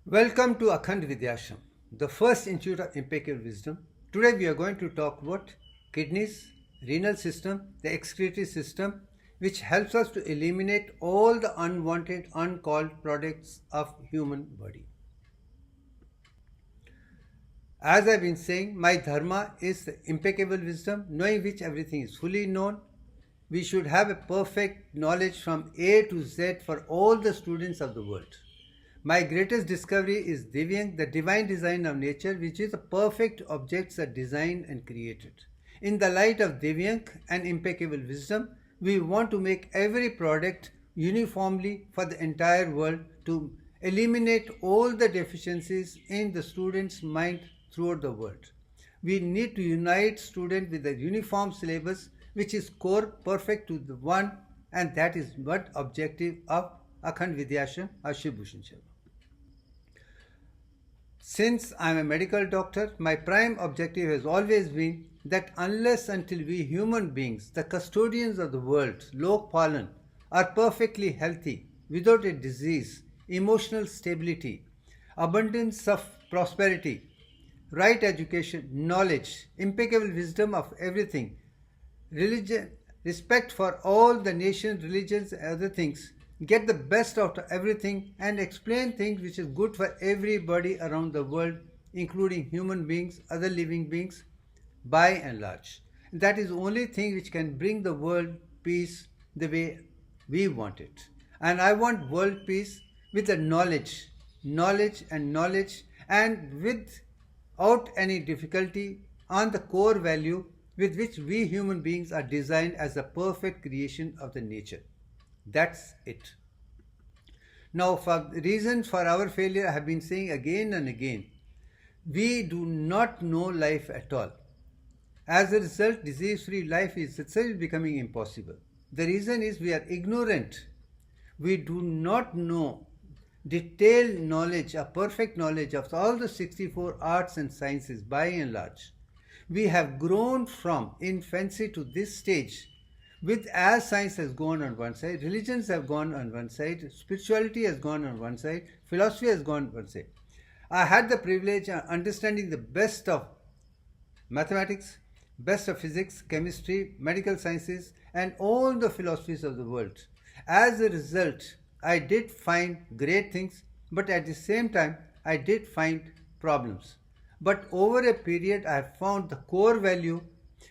Welcome to Akhand Vidyashram, the first institute of impeccable wisdom. Today we are going to talk about kidneys, renal system, the excretory system, which helps us to eliminate all the unwanted, uncalled products of human body. As I've been saying, my dharma is the impeccable wisdom, knowing which everything is fully known. We should have a perfect knowledge from A to Z for all the students of the world. My greatest discovery is DIVYANK, the divine design of nature, which is the perfect objects are designed and created. In the light of DIVYANK and impeccable wisdom, we want to make every product uniformly for the entire world to eliminate all the deficiencies in the student's mind throughout the world. We need to unite students with a uniform syllabus which is core perfect to the one, and that is what objective of Akhand Vidyashram or Shiv Bhushan Sharma. Since I am a medical doctor, my prime objective has always been that unless until we human beings, the custodians of the world, Lok Palan, are perfectly healthy, without a disease, emotional stability, abundance of prosperity, right education, knowledge, impeccable wisdom of everything, religion, respect for all the nations, religions and other things, get the best out of everything and explain things which is good for everybody around the world, including human beings, other living beings, by and large. That is the only thing which can bring the world peace the way we want it. And I want world peace with the knowledge and without any difficulty on the core value with which we human beings are designed as the perfect creation of the nature. That's it. Now, for the reasons for our failure, I have been saying again and again, we do not know life at all. As a result, disease-free life is itself becoming impossible. The reason is we are ignorant. We do not know detailed knowledge, a perfect knowledge of all the 64 arts and sciences by and large. We have grown from infancy to this stage with as science has gone on one side, religions have gone on one side, spirituality has gone on one side, philosophy has gone on one side. I had the privilege of understanding the best of mathematics, best of physics, chemistry, medical sciences, and all the philosophies of the world. As a result, I did find great things, but at the same time, I did find problems. But over a period, I have found the core value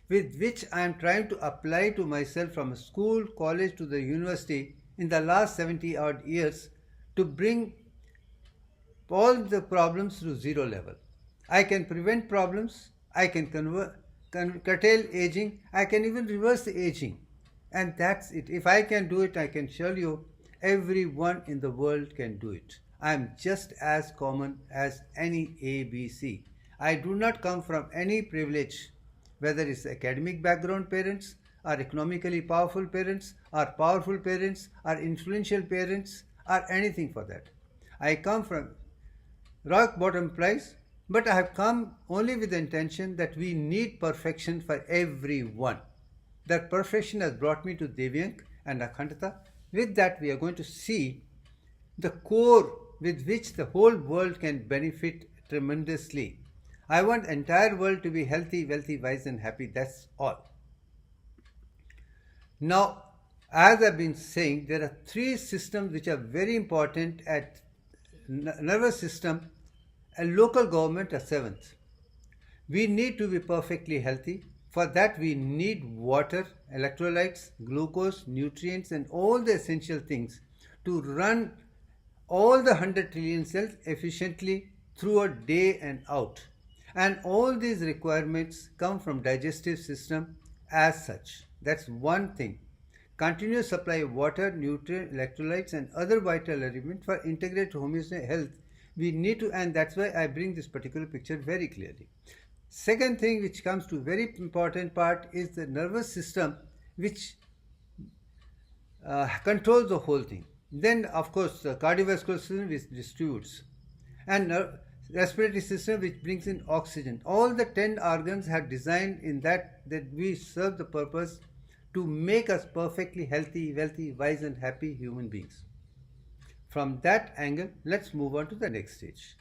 with which I am trying to apply to myself from school, college to the university in the last 70 odd years to bring all the problems to zero level. I can prevent problems, I can curtail aging, I can even reverse the aging. And that's it. If I can do it, I can show you everyone in the world can do it. I am just as common as any ABC. I do not come from any privilege, whether it's academic background parents or economically powerful parents or powerful parents or influential parents or anything for that. I come from rock bottom place, but I have come only with the intention that we need perfection for everyone. That perfection has brought me to Divyank and Akhandata. With that, we are going to see the core with which the whole world can benefit tremendously. I want the entire world to be healthy, wealthy, wise and happy. That's all. Now, as I've been saying, there are three systems which are very important at nervous system and local government are seventh. We need to be perfectly healthy. For that, we need water, electrolytes, glucose, nutrients and all the essential things to run all the 100 trillion cells efficiently through a day and out. And all these requirements come from digestive system as such. That's one thing. Continuous supply of water, nutrient, electrolytes and other vital elements for integrated homeostatic health we need to, and that's why I bring this particular picture very clearly. Second thing which comes to very important part is the nervous system which controls the whole thing. Then of course the cardiovascular system which distributes, and respiratory system which brings in oxygen. All the 10 organs are designed in that we serve the purpose to make us perfectly healthy, wealthy, wise and happy human beings. From that angle, let's move on to the next stage.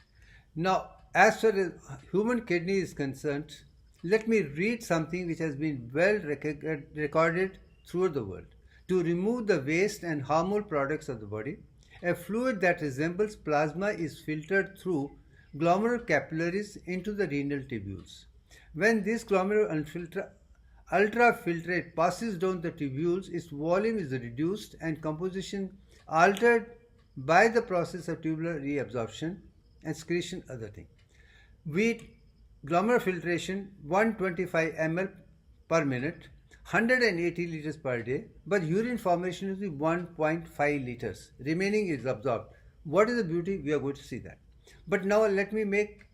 Now, as far as human kidney is concerned, let me read something which has been well recorded throughout the world. To remove the waste and harmful products of the body, a fluid that resembles plasma is filtered through glomerular capillaries into the renal tubules. When this glomerular ultrafiltrate passes down the tubules, its volume is reduced and composition altered by the process of tubular reabsorption and excretion. Other thing, with glomerular filtration 125 ml per minute, 180 liters per day, but urine formation is 1.5 liters. Remaining is absorbed. What is the beauty? We are going to see that. But now let me make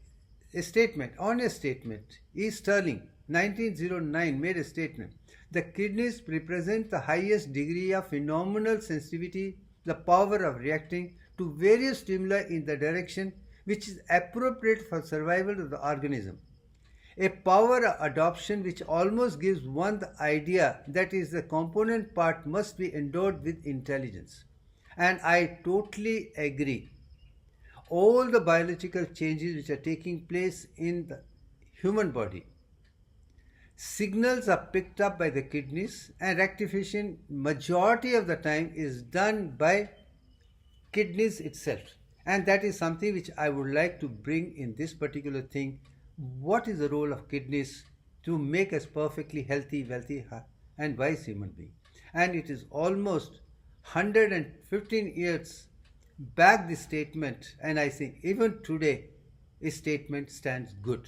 a statement, honest statement. E. Sterling, 1909, made a statement. The kidneys represent the highest degree of phenomenal sensitivity, the power of reacting to various stimuli in the direction which is appropriate for survival of the organism. A power of adoption which almost gives one the idea that is the component part must be endowed with intelligence. And I totally agree. All the biological changes which are taking place in the human body, signals are picked up by the kidneys, and rectification majority of the time is done by kidneys itself. And that is something which I would like to bring in this particular thing. What is the role of kidneys to make us perfectly healthy, wealthy and wise human being? And it is almost 115 years back this statement, and I think even today this statement stands good.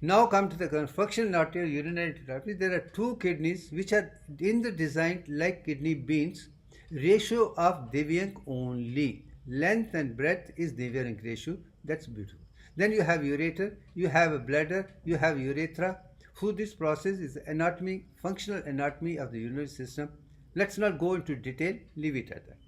Now come to the functional artery, urinary artery. There are two kidneys which are in the design like kidney beans. Ratio of DIVYANK only. Length and breadth is DIVYANK ratio. That's beautiful. Then you have ureter, you have a bladder, you have urethra. Through this process is the anatomy, functional anatomy of the urinary system. Let's not go into detail, leave it at that.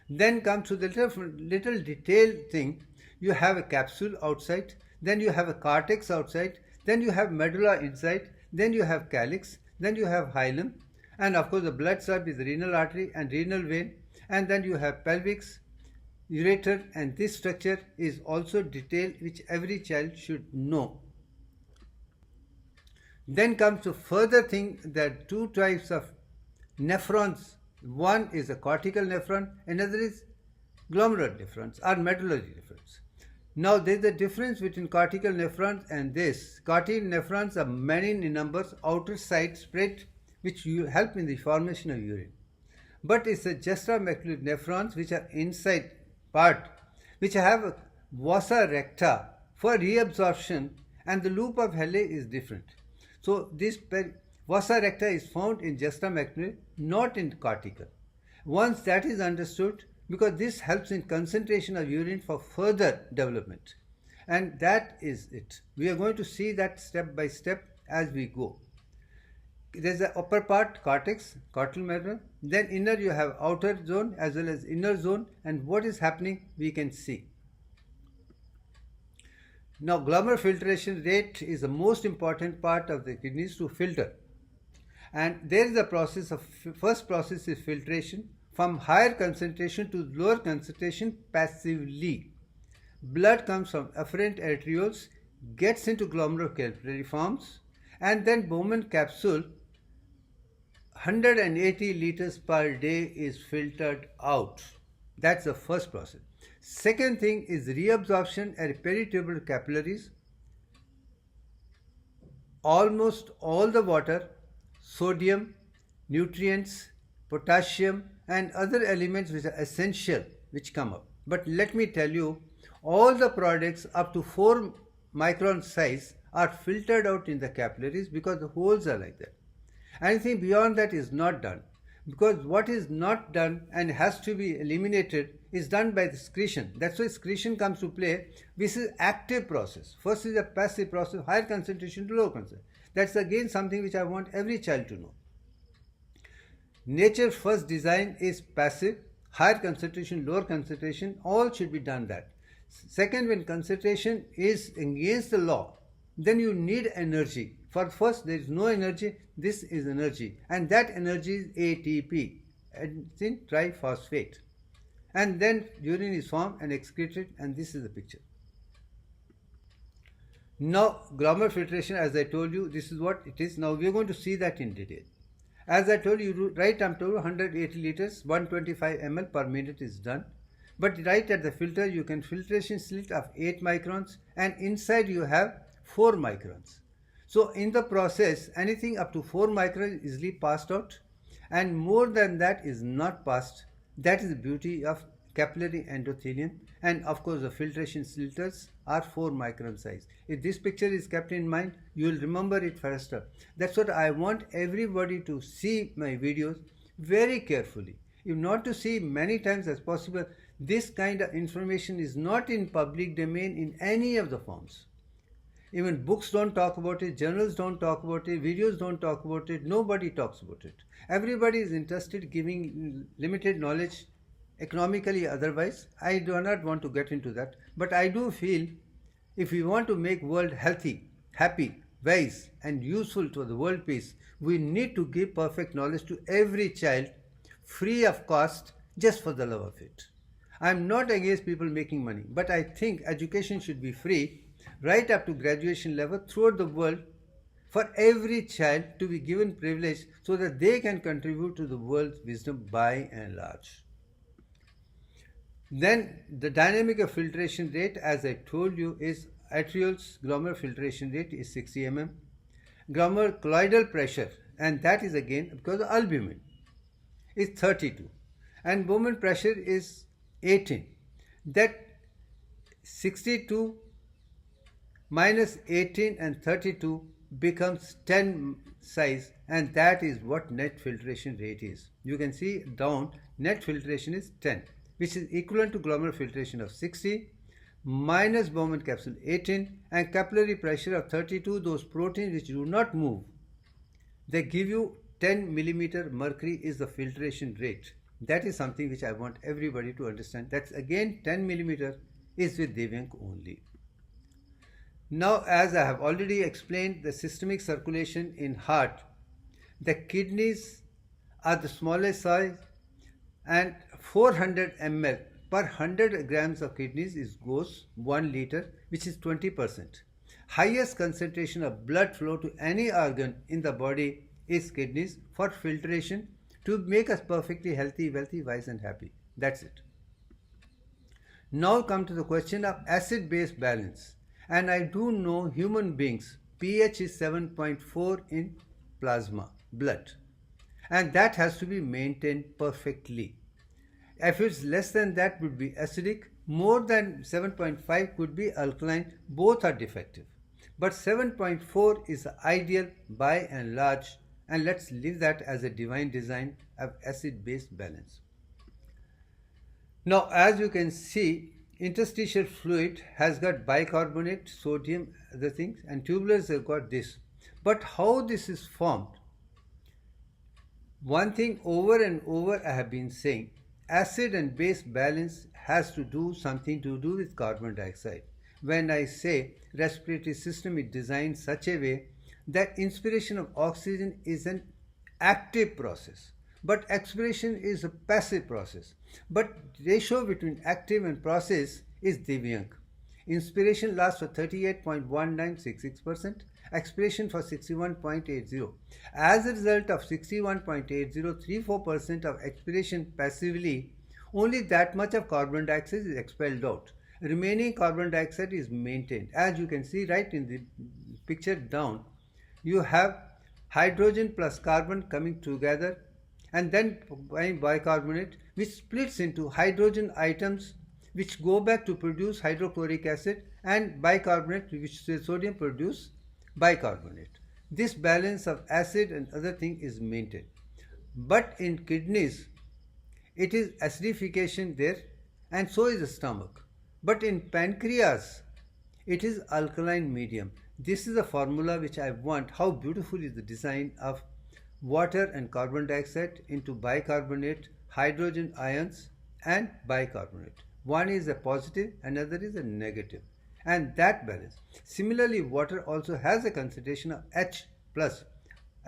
Then comes to the little detailed thing. You have a capsule outside, then you have a cortex outside, then you have medulla inside, then you have calyx, then you have hilum, and of course the blood served is the renal artery and renal vein, and then you have pelvis, ureter, and this structure is also detailed which every child should know. Then comes to further thing, that two types of nephrons. One is a cortical nephron, another is glomerular nephrons or medullary nephrons. Now there is a difference between cortical nephrons and this. Cortical nephrons are many in numbers, outer side spread, which help in the formation of urine. But it's the juxtamacular nephrons which are inside part, which have a vasa recta for reabsorption, and the loop of Henle is different. So this vasa recta is found in juxtamacular, not in cortical. Once that is understood, because this helps in concentration of urine for further development. And that is it. We are going to see that step by step as we go. There is the upper part, cortex, cortical medulla. Then inner you have outer zone as well as inner zone, and what is happening we can see. Now glomerular filtration rate is the most important part of the kidneys to filter. And there is a process of, first process is filtration from higher concentration to lower concentration passively. Blood comes from afferent arterioles, gets into glomerular capillary forms, and then Bowman capsule 180 liters per day is filtered out. That's the first process. Second thing is reabsorption at peritubular capillaries. Almost all the water, sodium, nutrients, potassium and other elements which are essential which come up. But let me tell you, all the products up to 4 micron size are filtered out in the capillaries because the holes are like that. Anything beyond that is not done, because what is not done and has to be eliminated is done by the excretion. That's why excretion comes to play. This is active process. First is a passive process, higher concentration to low concentration. That's again something which I want every child to know. Nature's first design is passive, higher concentration, lower concentration, all should be done that. Second, when concentration is against the law, then you need energy. For first, there is no energy, this is energy, and that energy is ATP. adenosine triphosphate. And then urine is formed and excreted, and this is the picture. Now, glomerular filtration, as I told you, this is what it is. Now, we are going to see that in detail. As I told you, right up to 180 liters, 125 ml per minute is done. But right at the filter, you can filtration slit of 8 microns, and inside you have 4 microns. So, in the process, anything up to 4 microns is easily passed out, and more than that is not passed. That is the beauty of capillary endothelium, and of course the filtration filters are 4 micron size. If this picture is kept in mind, you will remember it faster. That's what I want everybody to see my videos very carefully. If not to see many times as possible, this kind of information is not in public domain in any of the forms. Even books don't talk about it, journals don't talk about it, videos don't talk about it, nobody talks about it. Everybody is interested giving limited knowledge, economically otherwise. I do not want to get into that, but I do feel if we want to make world healthy, happy, wise and useful to the world peace, we need to give perfect knowledge to every child free of cost just for the love of it. I am not against people making money, but I think education should be free right up to graduation level throughout the world for every child to be given privilege so that they can contribute to the world's wisdom by and large. Then the dynamic of filtration rate, as I told you, is arterioles glomerular filtration rate is 60 mm, glomerular colloidal pressure, and that is again because of albumin, is 32, and Bowman pressure is 18. That 62 minus 18 and 32 becomes 10 size, and that is what net filtration rate is. You can see down, net filtration is 10, which is equivalent to glomerular filtration of 60 minus Bowman capsule 18 and capillary pressure of 32. Those proteins which do not move, they give you 10 millimeter mercury is the filtration rate. That is something which I want everybody to understand. That's again 10 millimeter is with DIVYANK only. Now, as I have already explained the systemic circulation in heart, the kidneys are the smallest size, and 400 ml per 100 grams of kidneys goes 1 liter, which is 20%. Highest concentration of blood flow to any organ in the body is kidneys for filtration to make us perfectly healthy, wealthy, wise and happy. That's it. Now come to the question of acid-base balance. And I do know human beings, pH is 7.4 in plasma, blood. And that has to be maintained perfectly. If it's less than that, would be acidic. More than 7.5 could be alkaline. Both are defective. But 7.4 is the ideal by and large. And let's leave that as a divine design of acid-base balance. Now, as you can see, interstitial fluid has got bicarbonate, sodium, other things, and tubulars have got this. But how this is formed? One thing over and over I have been saying, acid and base balance has to do something to do with carbon dioxide. When I say respiratory system is designed such a way that inspiration of oxygen is an active process, but expiration is a passive process. But ratio between active and process is DIVYANK. Inspiration lasts for 38.1966%, expiration for 61.80. As a result of 61.8034% of expiration passively, only that much of carbon dioxide is expelled out. Remaining carbon dioxide is maintained. As you can see right in the picture down, you have hydrogen plus carbon coming together, and then bicarbonate, which splits into hydrogen atoms which go back to produce hydrochloric acid, and bicarbonate, which sodium produce bicarbonate. This balance of acid and other thing is maintained. But in kidneys, it is acidification there, and so is the stomach. But in pancreas, it is alkaline medium. This is the formula which I want. How beautiful is the design of water and carbon dioxide into bicarbonate, hydrogen ions and bicarbonate. One is a positive, another is a negative, and that balance. Similarly, water also has a concentration of H plus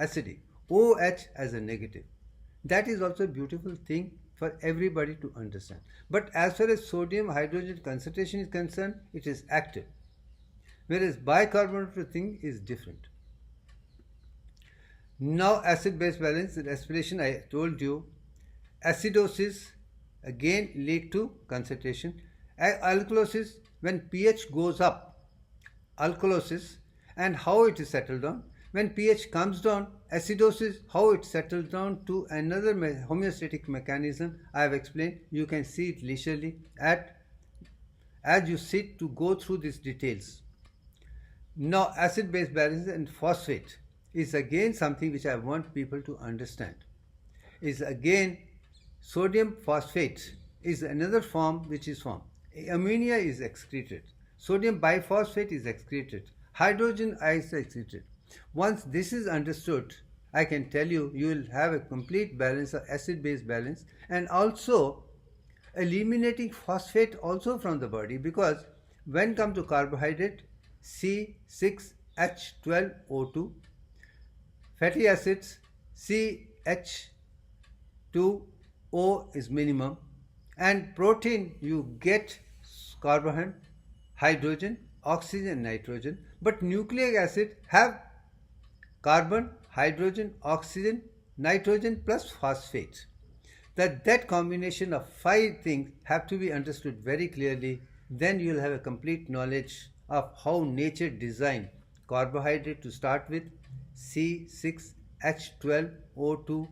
acidic, OH as a negative. That is also a beautiful thing for everybody to understand. But as far as sodium hydrogen concentration is concerned, it is active. Whereas bicarbonate thing is different. Now acid-base balance, the respiration I told you, acidosis again lead to concentration. Alkalosis, when pH goes up, alkalosis, and how it is settled down. When pH comes down, acidosis, how it settles down to another homeostatic mechanism I have explained. You can see it leisurely as you sit to go through these details. Now acid-base balance and phosphate is again something which I want people to understand. Is again sodium phosphate is another form which is formed. Ammonia is excreted. Sodium biphosphate is excreted. Hydrogen is excreted. Once this is understood, I can tell you, you will have a complete balance of acid-base balance, and also eliminating phosphate also from the body, because when come to carbohydrate, C6H12O2, fatty acids, CH2O is minimum, and protein you get carbon, hydrogen, oxygen, nitrogen, but nucleic acid have carbon, hydrogen, oxygen, nitrogen plus phosphate. That combination of 5 things have to be understood very clearly. Then you will have a complete knowledge of how nature designed carbohydrate to start with, C6H12O2.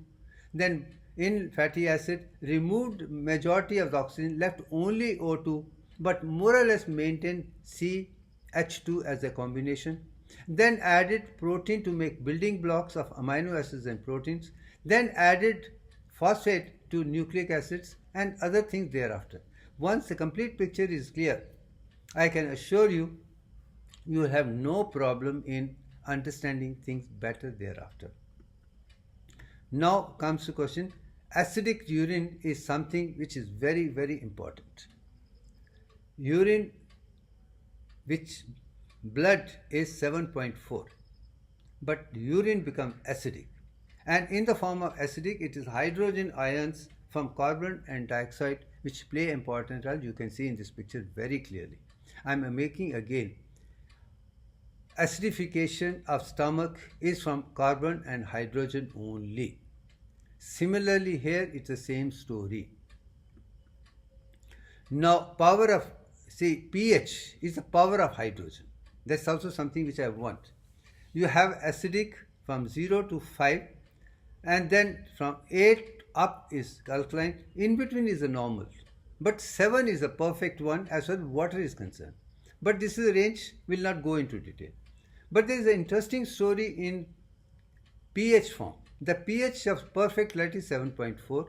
Then in fatty acid, removed majority of the oxygen, left only O2, but more or less maintained CH2 as a combination. Then added protein to make building blocks of amino acids and proteins. Then added phosphate to nucleic acids and other things thereafter. Once the complete picture is clear, I can assure you, you will have no problem in understanding things better thereafter. Now comes the question, acidic urine is something which is very, very important. Urine, which blood is 7.4, but urine becomes acidic, and in the form of acidic, it is hydrogen ions from carbon and dioxide which play an important role. You can see in this picture very clearly. I am making again, acidification of stomach is from carbon and hydrogen only. Similarly here it's the same story. Now power of, pH is the power of hydrogen. That's also something which I want. You have acidic from 0 to 5, and then from 8 up is alkaline, in between is a normal, but 7 is a perfect one as far as water is concerned. But this is a range, will not go into detail. But there is an interesting story in pH form. The pH of perfect light is 7.4,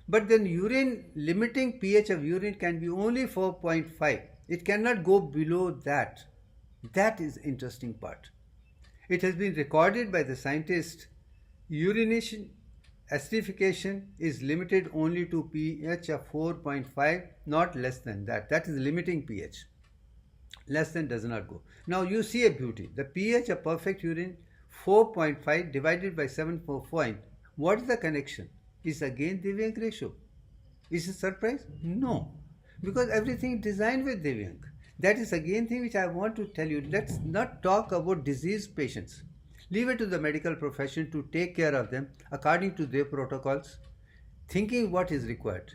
but then urine, limiting pH of urine can be only 4.5. It cannot go below that. That is interesting part. It has been recorded by the scientists, urination acidification is limited only to pH of 4.5, not less than that. That is limiting pH. Less than does not go. Now you see a beauty. The pH of perfect urine 4.5 divided by 7.4. What is the connection? Is again DIVYANK ratio. Is it a surprise? No. Because everything designed with DIVYANK. That is again thing which I want to tell you. Let's not talk about diseased patients. Leave it to the medical profession to take care of them according to their protocols, thinking what is required.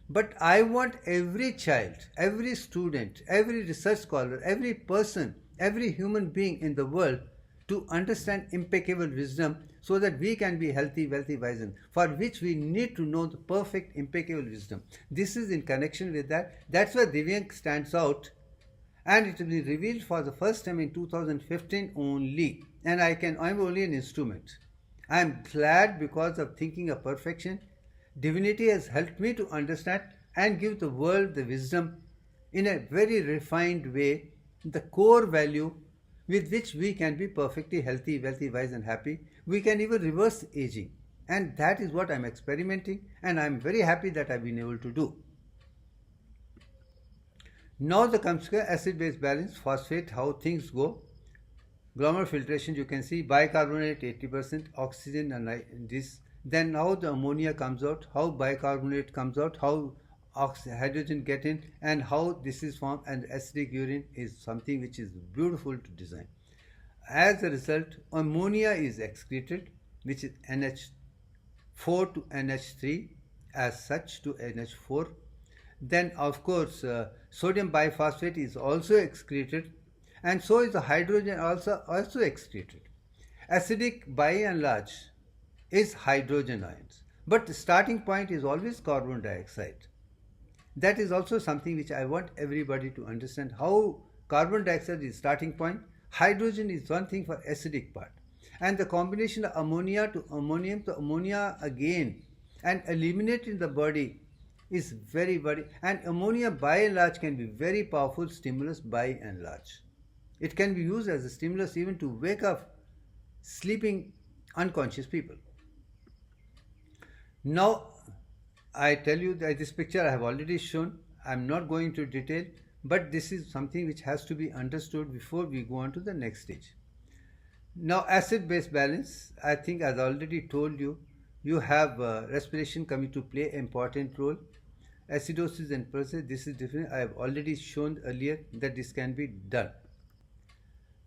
But I want every child, every student, every research scholar, every person, every human being in the world to understand impeccable wisdom so that we can be healthy, wealthy, wise, and for which we need to know the perfect impeccable wisdom. This is in connection with that. That's where DIVYANK stands out, and it will be revealed for the first time in 2015 only. And I'm only an instrument. I am glad because of thinking of perfection. Divinity has helped me to understand and give the world the wisdom in a very refined way, the core value with which we can be perfectly healthy, wealthy, wise, and happy. We can even reverse aging. And that is what I'm experimenting, and I'm very happy that I've been able to do. Now the comes to acid-base balance, phosphate, how things go. Glomerular filtration, you can see bicarbonate 80%, oxygen and this then how the ammonia comes out, how bicarbonate comes out, how hydrogen get in, and how this is formed, and acidic urine is something which is beautiful to design. As a result, ammonia is excreted, which is NH4 to NH3 as such to NH4. Then of course sodium biphosphate is also excreted, and so is the hydrogen also excreted. Acidic by and large is hydrogen ions, but the starting point is always carbon dioxide. That is also something which I want everybody to understand, how carbon dioxide is starting point, hydrogen is one thing for acidic part, and the combination of ammonia to ammonium to ammonia again and eliminate in the body is very, and ammonia by and large can be very powerful stimulus by and large. It can be used as a stimulus even to wake up sleeping unconscious people. Now I tell you that this picture I have already shown. I am not going into detail, but this is something which has to be understood before we go on to the next stage. Now acid-base balance, I think as I already told you, you have respiration coming to play an important role. Acidosis and process, this is different. I have already shown earlier that this can be done.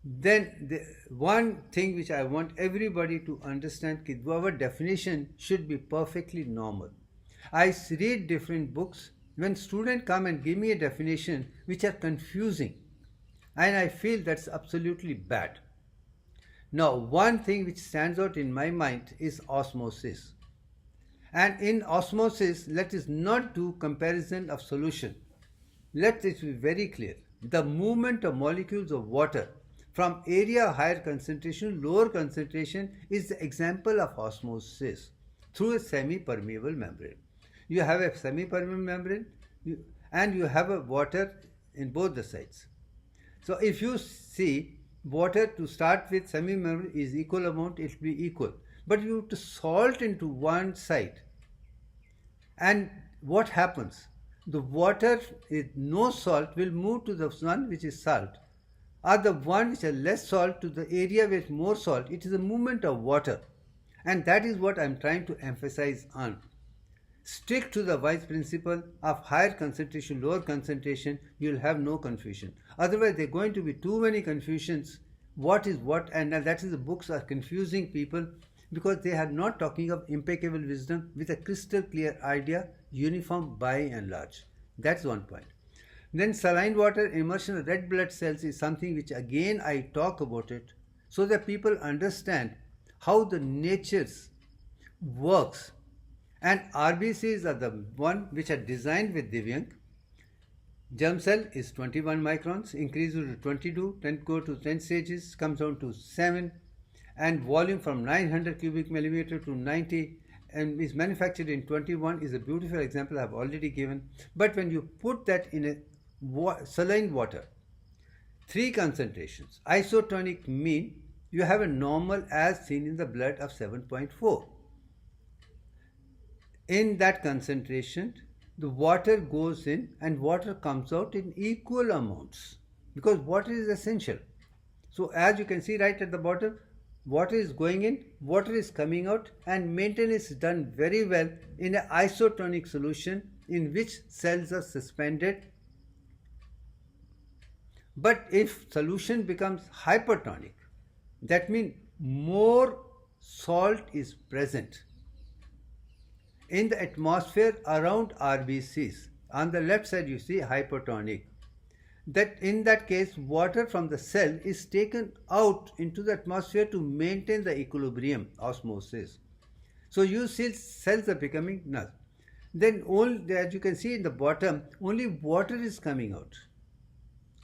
Then the one thing which I want everybody to understand is our definition should be perfectly normal. I read different books. When students come and give me a definition which are confusing, and I feel that's absolutely bad. Now one thing which stands out in my mind is osmosis. And in osmosis, let us not do comparison of solution. Let this be very clear. The movement of molecules of water from area higher concentration, lower concentration is the example of osmosis through a semi-permeable membrane. You have a semi-permeable membrane and you have a water in both the sides. So if you see water to start with semi-membrane is equal amount, it will be equal. But you have to salt into one side, and what happens? The water with no salt will move to the one which is salt, or the one which has less salt to the area with more salt. It is a movement of water, and that is what I am trying to emphasize on. Stick to the wise principle of higher concentration, lower concentration, you will have no confusion. Otherwise there are going to be too many confusions, what is what, and that is the books are confusing people because they are not talking of impeccable wisdom with a crystal clear idea, uniform by and large. That's one point. Then saline water immersion of red blood cells is something which again I talk about it so that people understand how the natures works. And RBCs are the one which are designed with DIVYANK. Germ cell is 21 microns, increases to 22, then go to 10 stages, comes down to 7, and volume from 900 cubic millimeter to 90, and is manufactured in 21 is a beautiful example I have already given. But when you put that in a saline water, 3 concentrations, isotonic mean, you have a normal as seen in the blood of 7.4. In that concentration, the water goes in and water comes out in equal amounts because water is essential. So as you can see right at the bottom, water is going in, water is coming out, and maintenance is done very well in an isotonic solution in which cells are suspended. But if solution becomes hypertonic, that means more salt is present in the atmosphere around RBCs. On the left side you see hypertonic. That in that case water from the cell is taken out into the atmosphere to maintain the equilibrium, osmosis. So you see cells are becoming null. Then only, as you can see in the bottom, only water is coming out.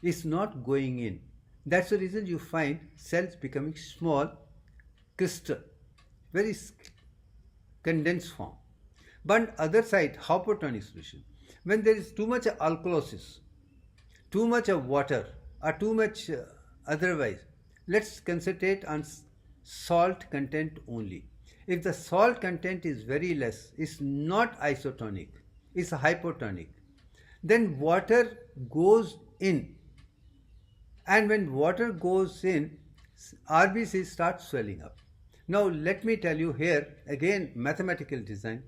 It's not going in. That's the reason you find cells becoming small, crystal, very condensed form. But on the other side, hypotonic solution, when there is too much alkalosis, too much of water, or too much otherwise, let's concentrate on salt content only. If the salt content is very less, it's not isotonic, it's hypotonic, then water goes in, and when water goes in, RBC starts swelling up. Now let me tell you here again mathematical design.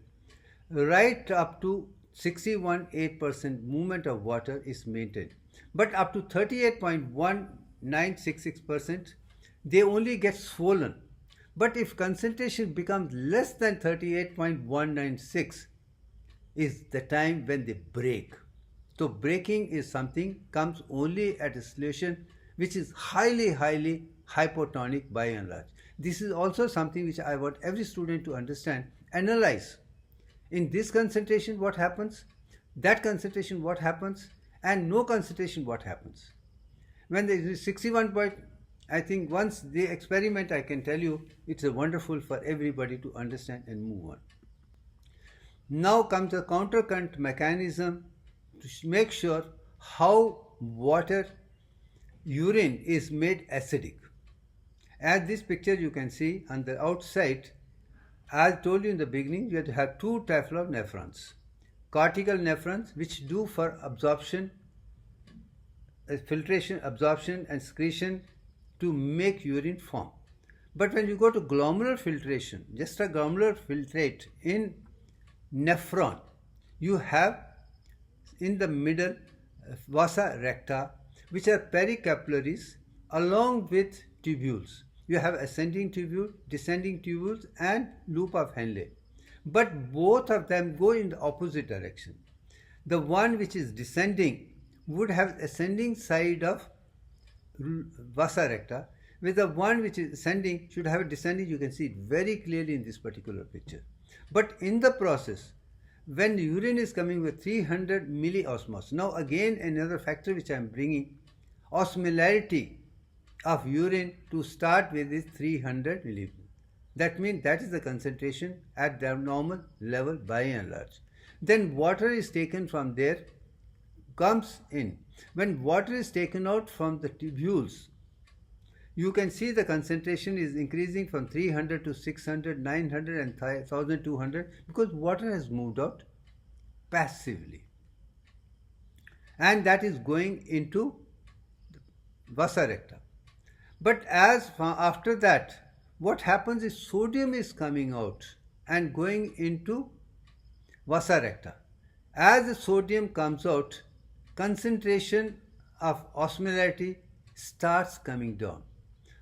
Right up to 61.8% movement of water is maintained, but up to 38.1966% they only get swollen. But if concentration becomes less than 38.196 is the time when they break. So breaking is something comes only at a solution which is highly hypotonic by and large. This is also something which I want every student to understand, analyze. In this concentration what happens, that concentration what happens, and no concentration what happens. When there is 61 point, I think once the experiment I can tell you it's a wonderful for everybody to understand and move on. Now comes the countercurrent mechanism to make sure how water, urine is made acidic. As this picture you can see on the outside, as I told you in the beginning, you have to have two types of nephrons. Cortical nephrons which do for absorption, filtration, absorption and excretion to make urine form. But when you go to glomerular filtration, just a glomerular filtrate in nephron, you have in the middle vasa recta, which are pericapillaries along with tubules. You have ascending tubule, descending tubules and loop of Henle. But both of them go in the opposite direction. The one which is descending would have ascending side of vasa recta, with the one which is ascending should have a descending. You can see it very clearly in this particular picture. But in the process, when urine is coming with 300 milliosmoles, now again another factor which I am bringing, osmolarity of urine to start with is 300 milliliters. That means that is the concentration at the normal level by and large. Then water is taken from there, comes in. When water is taken out from the tubules, you can see the concentration is increasing from 300 to 600, 900 and 1200 because water has moved out passively. And that is going into vasa recta. But as after that, what happens is sodium is coming out and going into vasa recta. As the sodium comes out, concentration of osmolarity starts coming down.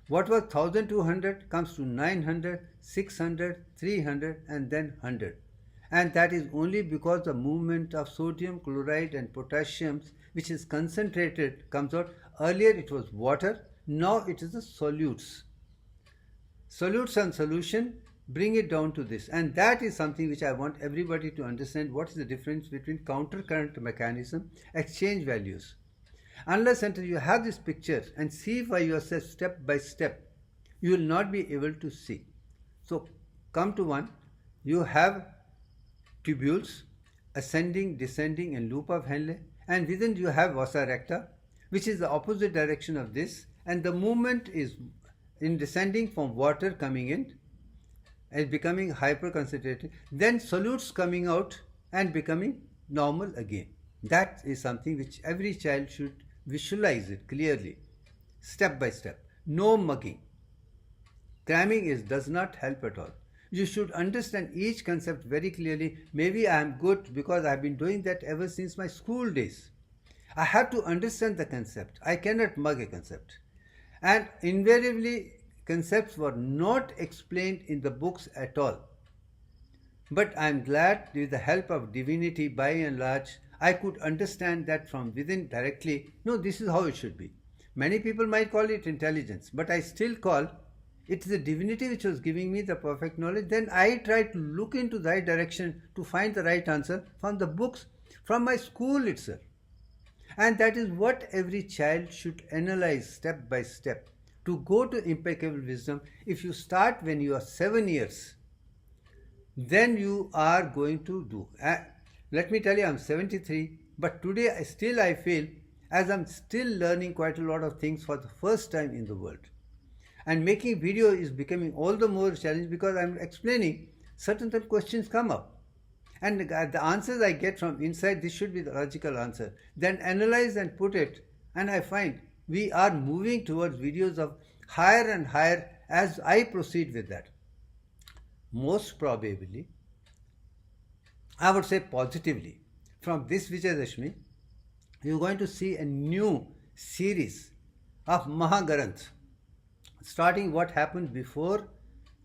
What was 1200 comes to 900, 600, 300 and then 100. And that is only because the movement of sodium, chloride and potassium which is concentrated comes out. Earlier it was water, now it is the solutes. Solutes and solution bring it down to this, and that is something which I want everybody to understand. What is the difference between countercurrent mechanism, exchange values? Unless until you have this picture and see by yourself step by step, you will not be able to see. So come to one, you have tubules, ascending, descending and loop of Henle, and within you have vasa recta, which is the opposite direction of this, and the movement is in descending from water coming in and becoming hyperconcentrated, then solutes coming out and becoming normal again. That is something which every child should visualize it clearly, step by step. No mugging. Cramming does not help at all. You should understand each concept very clearly. Maybe I am good because I have been doing that ever since my school days. I have to understand the concept. I cannot mug a concept. And invariably, concepts were not explained in the books at all. But I am glad with the help of divinity by and large, I could understand that from within directly. No, this is how it should be. Many people might call it intelligence, but I still call it the divinity which was giving me the perfect knowledge. Then I tried to look into the right direction to find the right answer from the books, from my school itself. And that is what every child should analyze step by step to go to impeccable wisdom. If you start when you are 7 years, then you are going to do. Let me tell you, I am 73, but today I feel as I am still learning quite a lot of things for the first time in the world. And making video is becoming all the more challenging because I am explaining certain questions come up. And the answers I get from inside, this should be the logical answer. Then analyze and put it, and I find we are moving towards videos of higher and higher as I proceed with that. most probably, I would say positively, from this Vijayadashmi, you're going to see a new series of Mahagaranth, starting what happened before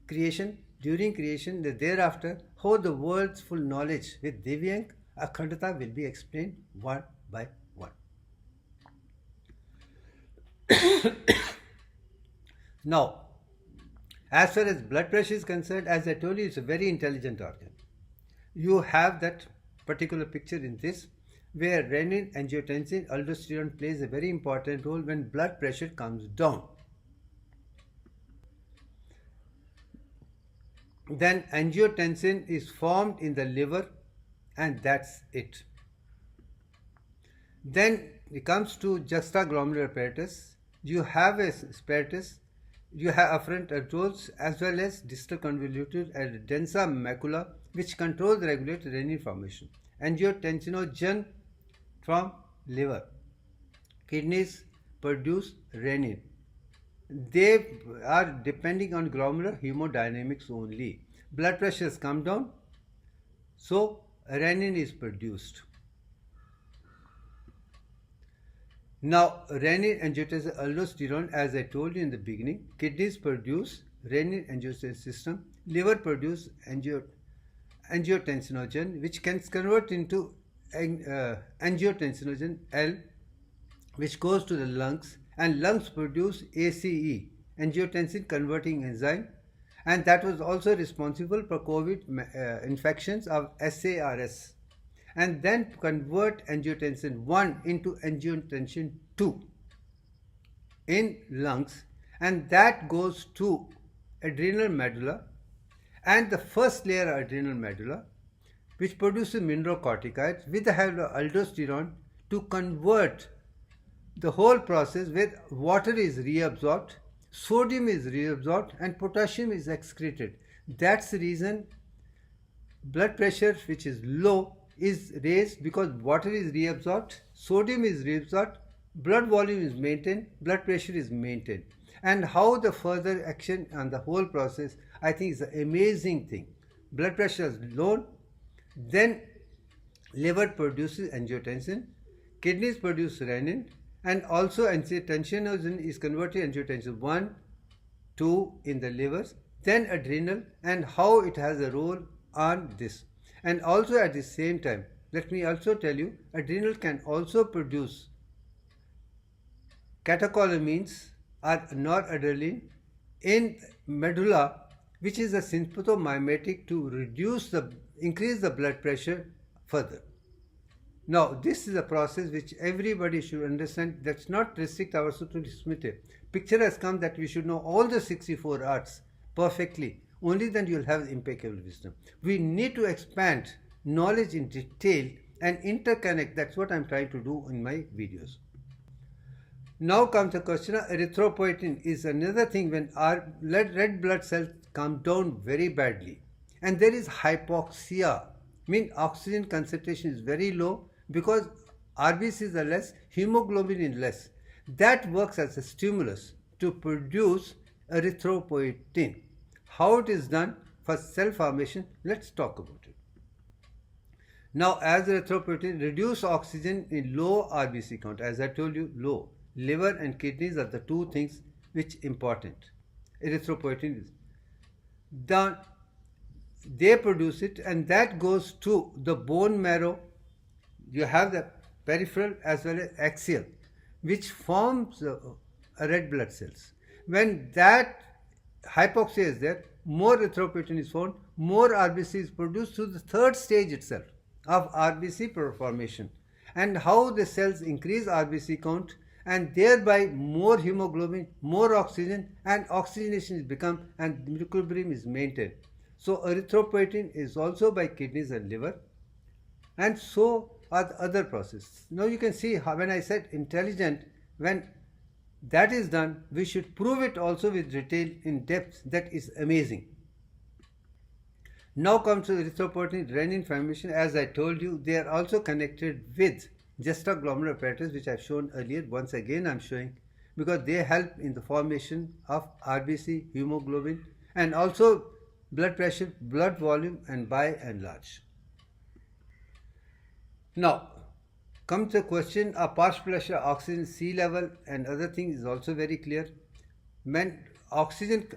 creation, during creation, thereafter, how the world's full knowledge with Divyank Akhandata will be explained one by one. Now, as far as blood pressure is concerned, as I told you, it's a very intelligent organ. You have that particular picture in this, where renin, angiotensin, aldosterone plays a very important role when blood pressure comes down. Then angiotensin is formed in the liver, and that's it. Then it comes to juxtaglomerular apparatus. You have a apparatus, you have afferent arterioles as well as distal convoluted and densa macula, which controls regulate renin formation. Angiotensinogen from liver. Kidneys produce renin. They are depending on glomerular hemodynamics only. Blood pressures come down, so renin is produced. Now, renin, angiotensin, aldosterone, as I told you in the beginning, kidneys produce renin angiotensin system, liver produce angiotensinogen, which can convert into angiotensinogen L, which goes to the lungs, and lungs produce ACE, angiotensin converting enzyme, and that was also responsible for COVID infections of SARS, and then convert angiotensin 1 into angiotensin 2 in lungs, and that goes to adrenal medulla and the first layer of adrenal medulla, which produces mineralocorticoids with the help of aldosterone to convert the whole process where water is reabsorbed, sodium is reabsorbed, and potassium is excreted. That's the reason blood pressure, which is low, is raised, because water is reabsorbed, sodium is reabsorbed, blood volume is maintained, blood pressure is maintained. And how the further action on the whole process, I think, is an amazing thing. Blood pressure is low, then liver produces angiotensin, kidneys produce renin, and also angiotensin is converted to angiotensin 1, 2 in the livers, then adrenal, and how it has a role on this. And also at the same time, let me also tell you, adrenal can also produce catecholamines or noradrenaline in medulla, which is a sympathomimetic to increase the blood pressure further. Now, this is a process which everybody should understand. That's not restrict ourselves to Smriti. Picture has come that we should know all the 64 arts perfectly. Only then you will have impeccable wisdom. We need to expand knowledge in detail and interconnect. That's what I'm trying to do in my videos. Now comes the question of erythropoietin is another thing when our red blood cells come down very badly. And there is hypoxia, means oxygen concentration is very low because RBCs are less, hemoglobin is less. That works as a stimulus to produce erythropoietin. How it is done for cell formation, let's talk about it. Now, as erythropoietin reduce oxygen in low RBC count, as I told you, low. Liver and kidneys are the two things which important. Erythropoietin is done. They produce it, and that goes to the bone marrow. You have the peripheral as well as axial, which forms red blood cells. When that hypoxia is there, more erythropoietin is found, more RBC is produced through the third stage itself of RBC formation. And how the cells increase RBC count, and thereby more hemoglobin, more oxygen, and oxygenation is become, and equilibrium is maintained. So erythropoietin is also by kidneys and liver, and so are the other processes. Now you can see how when I said intelligent, when that is done, we should prove it also with detail in depth. That is amazing. Now comes to erythropoietin renin formation. As I told you, they are also connected with juxtaglomerular apparatus, which I have shown earlier. Once again I am showing, because they help in the formation of RBC, hemoglobin, and also blood pressure, blood volume, and by and large. Now, come to the question of partial pressure, oxygen, sea level, and other things is also very clear. When oxygen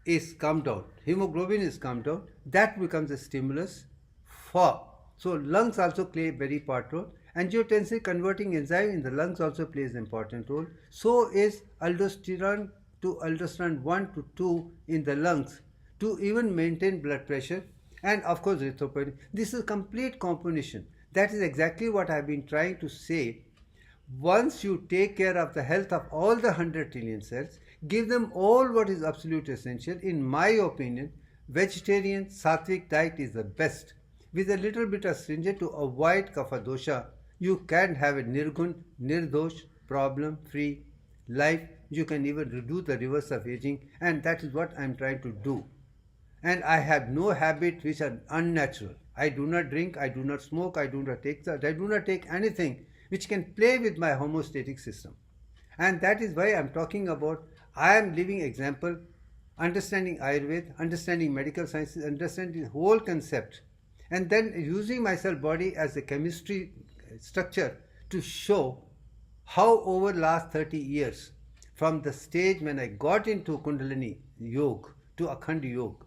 is come down, hemoglobin is come down, that becomes a stimulus for. So lungs also play a very part role. Angiotensin converting enzyme in the lungs also plays an important role. So is aldosterone to aldosterone 1 to 2 in the lungs to even maintain blood pressure, and of course erythropoietin. This is complete combination. That is exactly what I have been trying to say. Once you take care of the health of all the 100 trillion cells, give them all what is absolutely essential, in my opinion, vegetarian sattvic diet is the best. With a little bit of stringent to avoid kapha dosha, you can have a nirgun, nirdosh, problem-free life. You can even do the reverse of aging, and that is what I am trying to do. And I have no habits which are unnatural. I do not drink, I do not smoke, I do not take anything which can play with my homeostatic system. And that is why I am talking about, I am living example, understanding Ayurveda, understanding medical sciences, understanding the whole concept, and then using myself body as a chemistry structure to show how over last 30 years, from the stage when I got into Kundalini Yoga to Akhand Yoga,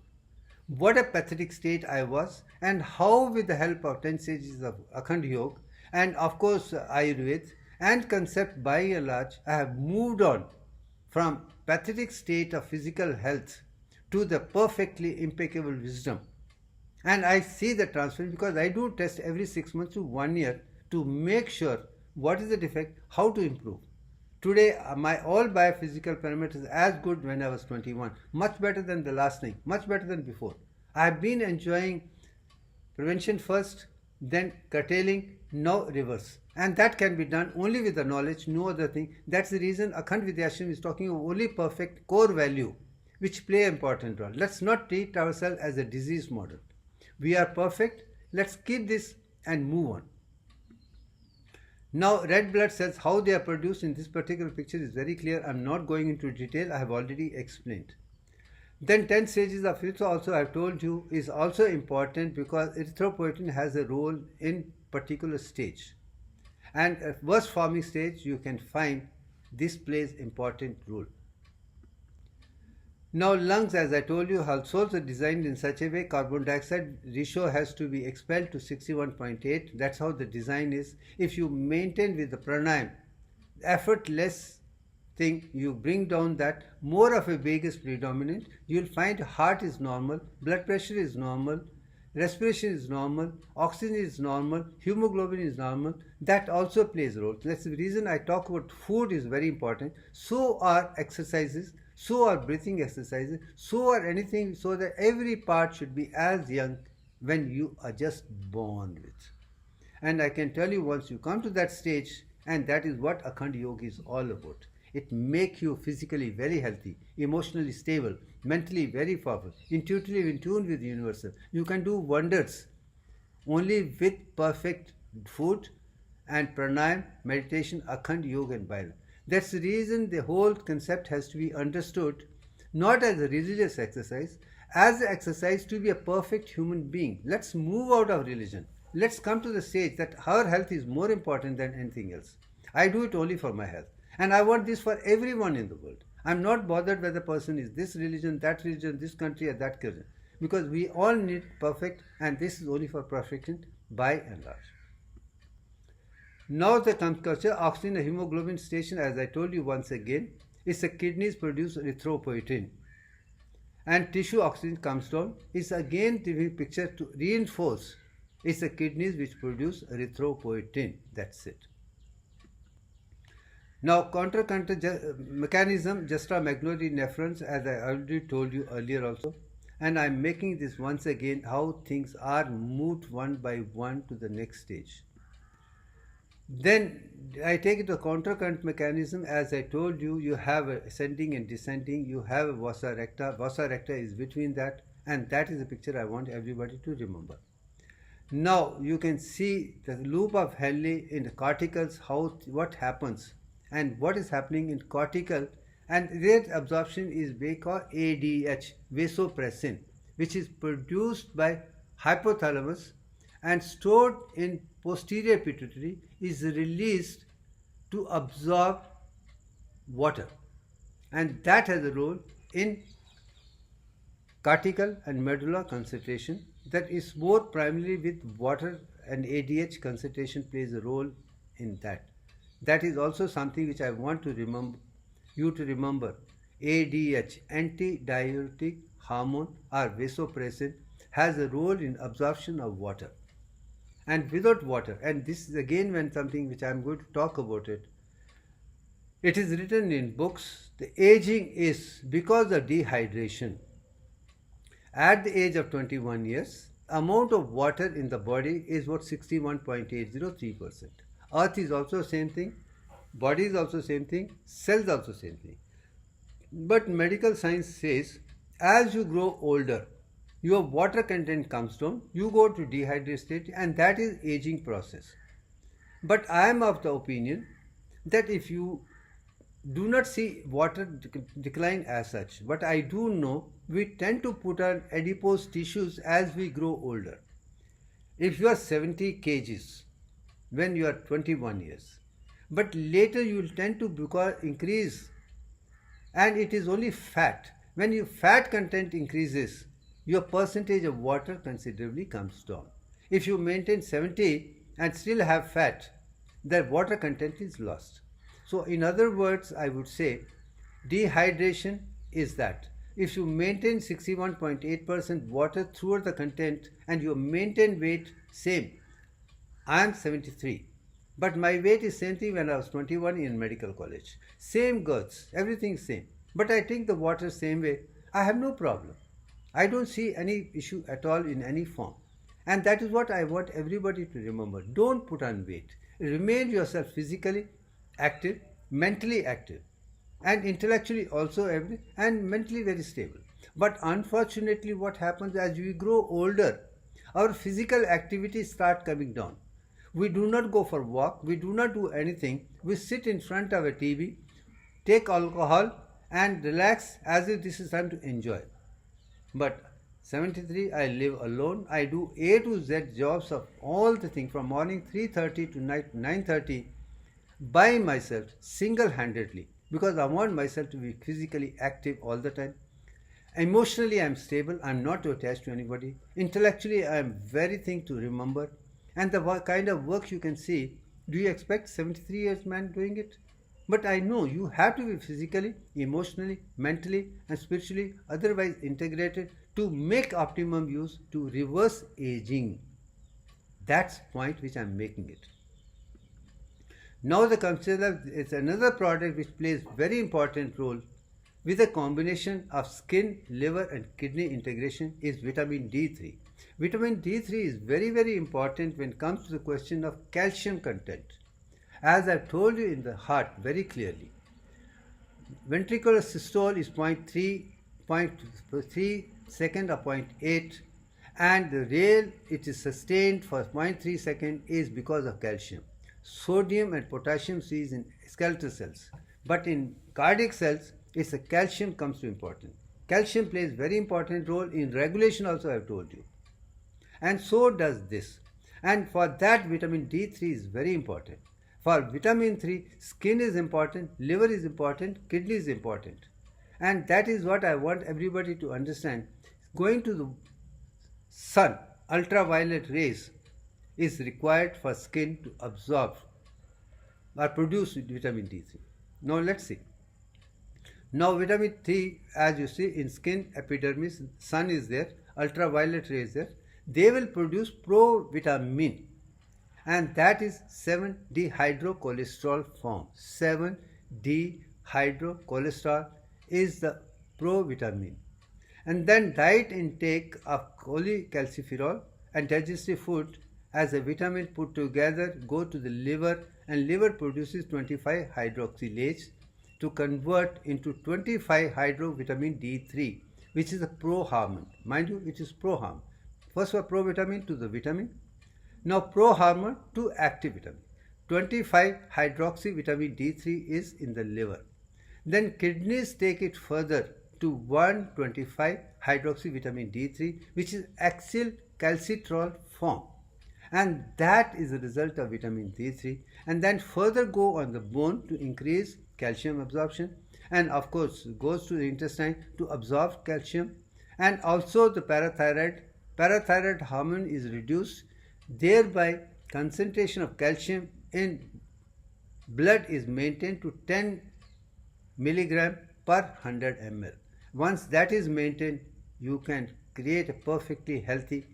what a pathetic state I was, and how with the help of 10 stages of Akhand Yoga and of course Ayurveda and concept by and large, I have moved on from pathetic state of physical health to the perfectly impeccable wisdom. And I see the transformation because I do test every 6 months to 1 year to make sure what is the defect, how to improve. Today, my all biophysical parameters as good when I was 21, much better than the last thing, much better than before. I have been enjoying prevention first, then curtailing, now reverse. And that can be done only with the knowledge, no other thing. That's the reason Akhand Vidyashram is talking of only perfect core value, which play an important role. Let's not treat ourselves as a disease model. We are perfect, let's keep this and move on. Now, red blood cells, how they are produced in this particular picture is very clear. I am not going into detail, I have already explained. Then 10 stages of erythro also I have told you is also important because erythropoietin has a role in particular stage. And at worst forming stage you can find this plays important role. Now lungs, as I told you, are also designed in such a way carbon dioxide ratio has to be expelled to 61.8. That's how the design is. If you maintain with the pranayam, effortless thing, you bring down that, more of a vagus predominant, you'll find heart is normal, blood pressure is normal, respiration is normal, oxygen is normal, hemoglobin is normal. That also plays a role. That's the reason I talk about food is very important. So are exercises. So are breathing exercises, so are anything, so that every part should be as young when you are just born with. And I can tell you, once you come to that stage, and that is what Akhand Yoga is all about. It makes you physically very healthy, emotionally stable, mentally very powerful, intuitively in tune with the universal. You can do wonders only with perfect food and pranayam, meditation, Akhand Yoga and Bhaiva. That's the reason the whole concept has to be understood not as a religious exercise, as an exercise to be a perfect human being. Let's move out of religion. Let's come to the stage that our health is more important than anything else. I do it only for my health. And I want this for everyone in the world. I'm not bothered whether the person is this religion, this country or that country. Because we all need perfect, and this is only for perfection by and large. Now the culture, oxygen and hemoglobin station, as I told you once again, is the kidneys produce erythropoietin. And tissue oxygen comes down. It's again the picture to reinforce. It's the kidneys which produce erythropoietin. That's it. Now counter mechanism, juxtamedullary nephrons, as I already told you earlier also. And I'm making this once again how things are moved one by one to the next stage. Then I take it to countercurrent mechanism. As I told you, you have a ascending and descending, you have a vasa recta. Vasa recta is between that, and that is the picture I want everybody to remember. Now you can see the loop of Henle in the corticals, what happens and what is happening in cortical, and rate absorption is called ADH, vasopressin. which is produced by hypothalamus and stored in posterior pituitary, is released to absorb water, and that has a role in cortical and medulla concentration, that is more primarily with water, and ADH concentration plays a role in that. That is also something which I want to remember you to remember. ADH, antidiuretic hormone or vasopressin, has a role in absorption of water. And without water, and this is again when something which I am going to talk about it, it is written in books, the aging is because of dehydration. At the age of 21 years, amount of water in the body is what 61.803%. Earth is also same thing, body is also same thing, cells also same thing. But medical science says as you grow older, your water content comes down, you go to dehydrated state, and that is aging process. But I am of the opinion that if you do not see water decline as such, but I do know we tend to put on adipose tissues as we grow older. If you are 70 kgs when you are 21 years, but later you will tend to increase, and it is only fat. When your fat content increases, your percentage of water considerably comes down. If you maintain 70 and still have fat, the water content is lost. So in other words, I would say dehydration is that. If you maintain 61.8% water throughout the content and you maintain weight same, I am 73, but my weight is same thing when I was 21 in medical college. Same girths, everything same. But I drink the water same way, I have no problem. I don't see any issue at all in any form. And that is what I want everybody to remember. Don't put on weight. Remain yourself physically active, mentally active, and intellectually also and mentally very stable. But unfortunately what happens as we grow older, our physical activities start coming down. We do not go for walk, we do not do anything. We sit in front of a TV, take alcohol and relax as if this is time to enjoy. But 73, I live alone. I do A to Z jobs of all the things from morning 3:30 to night 9:30 by myself, single-handedly, because I want myself to be physically active all the time. Emotionally, I am stable. I am not attached to anybody. Intellectually, I am very thing to remember. And the kind of work you can see, do you expect 73 years man doing it? But I know you have to be physically, emotionally, mentally and spiritually otherwise integrated to make optimum use to reverse aging. That's the point which I am making it. Now the consider is another product which plays very important role with a combination of skin, liver and kidney integration is vitamin D3. Vitamin D3 is very, very important when it comes to the question of calcium content. As I've told you in the heart very clearly, ventricular systole is 0.3 second or 0.8, and the real it is sustained for 0.3 second is because of calcium. Sodium and potassium is in skeletal cells, but in cardiac cells it's a calcium comes to important. Calcium plays very important role in regulation also, I have told you, and so does this, and for that vitamin D3 is very important. For vitamin 3, skin is important, liver is important, kidney is important, and that is what I want everybody to understand. Going to the sun, ultraviolet rays is required for skin to absorb or produce vitamin D3. Now let's see. Now vitamin 3, as you see in skin, epidermis, sun is there, ultraviolet rays there, they will produce provitamin, and that is 7-dehydrocholesterol form. 7-dehydrocholesterol is the provitamin. And then diet intake of cholecalciferol and digestive food as a vitamin put together go to the liver, and liver produces 25-hydroxylase to convert into 25-hydrovitamin D3, which is a pro-hormone. Mind you, it is pro-hormone. First for provitamin to the vitamin, now pro-hormone to active vitamin. 25-hydroxyvitamin D3 is in the liver. Then kidneys take it further to 125 hydroxy vitamin D3, which is acyl calcitrol form, and that is the result of vitamin D3, and then further go on the bone to increase calcium absorption, and of course goes to the intestine to absorb calcium, and also the parathyroid hormone is reduced, thereby concentration of calcium in blood is maintained to 10 milligram per 100 ml. Once that is maintained, you can create a perfectly healthy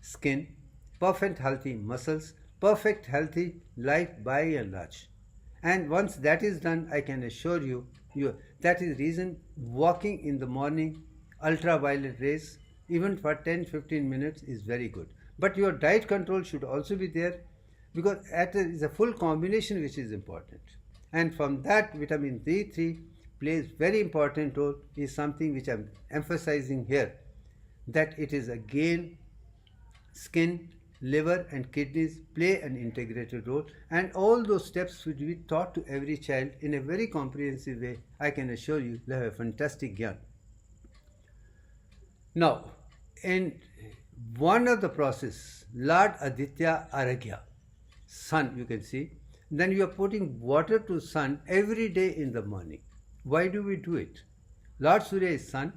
skin, perfect healthy muscles, perfect healthy life by and large. And once that is done, I can assure you, that is reason walking in the morning, ultraviolet rays, even for 10-15 minutes is very good. But your diet control should also be there, because it is a full combination which is important. And from that, vitamin D3 plays very important role, is something which I am emphasizing here, that it is again skin, liver and kidneys play an integrated role, and all those steps should be taught to every child in a very comprehensive way. I can assure you, they have a fantastic gyan. Now, in one of the process, Lord Aditya Aragya, sun, you can see, then you are putting water to sun every day in the morning. Why do we do it? Lord Surya is sun,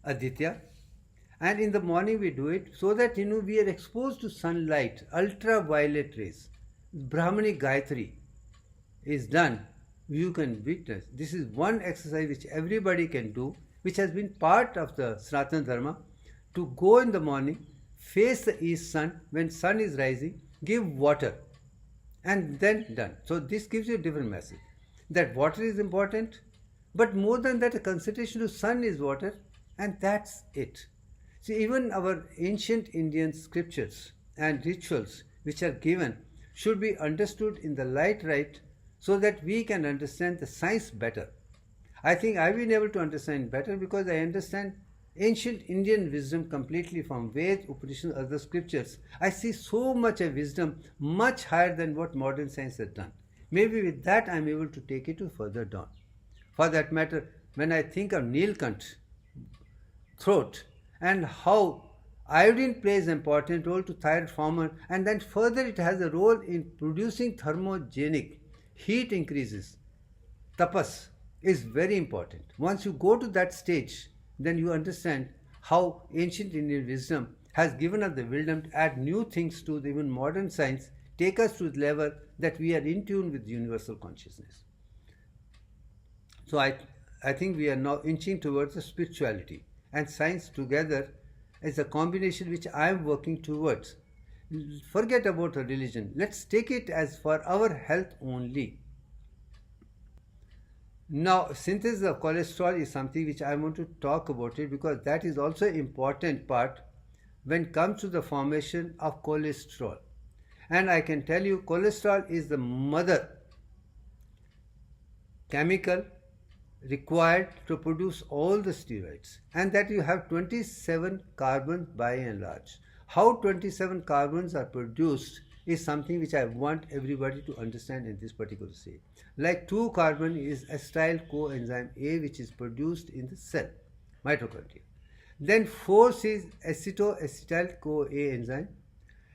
Aditya, and in the morning we do it so that we are exposed to sunlight, ultraviolet rays. Brahmanic Gayatri is done. You can witness. This is one exercise which everybody can do, which has been part of the Sanatana Dharma, to go in the morning, face the east sun, when sun is rising, give water, and then done. So this gives you a different message, that water is important, but more than that, a concentration to sun is water, and that's it. See, even our ancient Indian scriptures and rituals which are given should be understood in the light right, so that we can understand the science better. I think I've been able to understand better because I understand ancient Indian wisdom completely from Veds, Upanishads, other scriptures. I see so much of wisdom, much higher than what modern science has done. Maybe with that I'm able to take it to further down. For that matter, when I think of Nilkant, throat, and how iodine plays an important role to thyroid hormone, and then further it has a role in producing thermogenic, heat increases, tapas is very important. Once you go to that stage, then you understand how ancient Indian wisdom has given us the wisdom to add new things to even modern science, take us to the level that we are in tune with universal consciousness. So I think we are now inching towards the spirituality, and science together is a combination which I am working towards. Forget about a religion. Let's take it as for our health only. Now, synthesis of cholesterol is something which I want to talk about it, because that is also an important part when it comes to the formation of cholesterol. And I can tell you, cholesterol is the mother chemical required to produce all the steroids, and that you have 27 carbons by and large. How 27 carbons are produced is something which I want everybody to understand in this particular stage. Like 2 carbon is acetyl coenzyme A, which is produced in the cell, mitochondria. Then 4 is acetoacetyl CoA enzyme,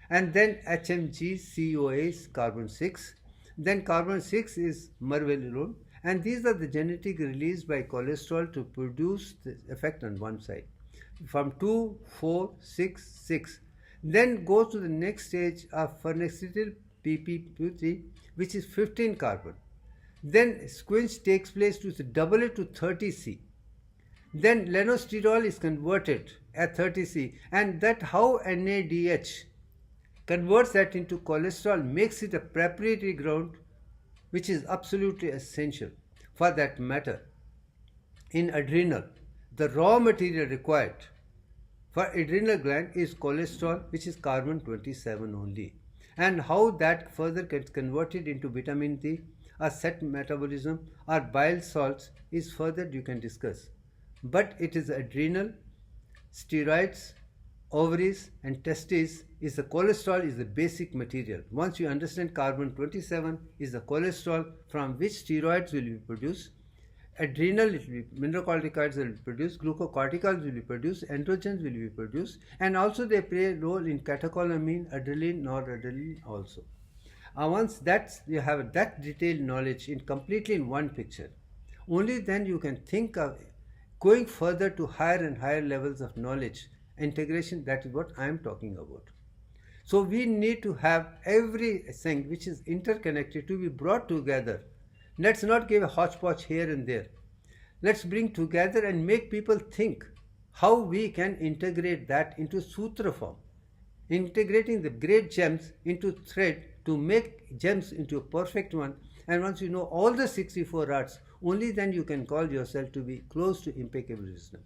and then HMG-CoA is carbon 6. Then carbon 6 is merveillone, and these are the genetic released by cholesterol to produce the effect on one side. From 2, 4, 6, 6. Then goes to the next stage of farnesyl PP3, which is 15 carbon. Then squinch takes place to double it to 30C. Then lenosterol is converted at 30C, and that how NADH converts that into cholesterol makes it a preparatory ground, which is absolutely essential. For that matter, in adrenal, the raw material required for adrenal gland is cholesterol, which is carbon 27 only. And how that further gets converted into vitamin D, or set metabolism, or bile salts is further you can discuss. But it is adrenal, steroids, ovaries and testes is the cholesterol is the basic material. Once you understand carbon 27 is the cholesterol from which steroids will be produced, adrenal, it will be mineralocorticoids will be produced, glucocorticoids will be produced, androgens will be produced, and also they play a role in catecholamine, adrenaline, noradrenaline also. Once that you have that detailed knowledge in completely in one picture, only then you can think of going further to higher and higher levels of knowledge, integration. That is what I am talking about. So we need to have everything which is interconnected to be brought together. Let's not give a hodgepodge here and there. Let's bring together and make people think how we can integrate that into sutra form, integrating the great gems into thread to make gems into a perfect one. And once you know all the 64 arts, only then you can call yourself to be close to impeccable wisdom.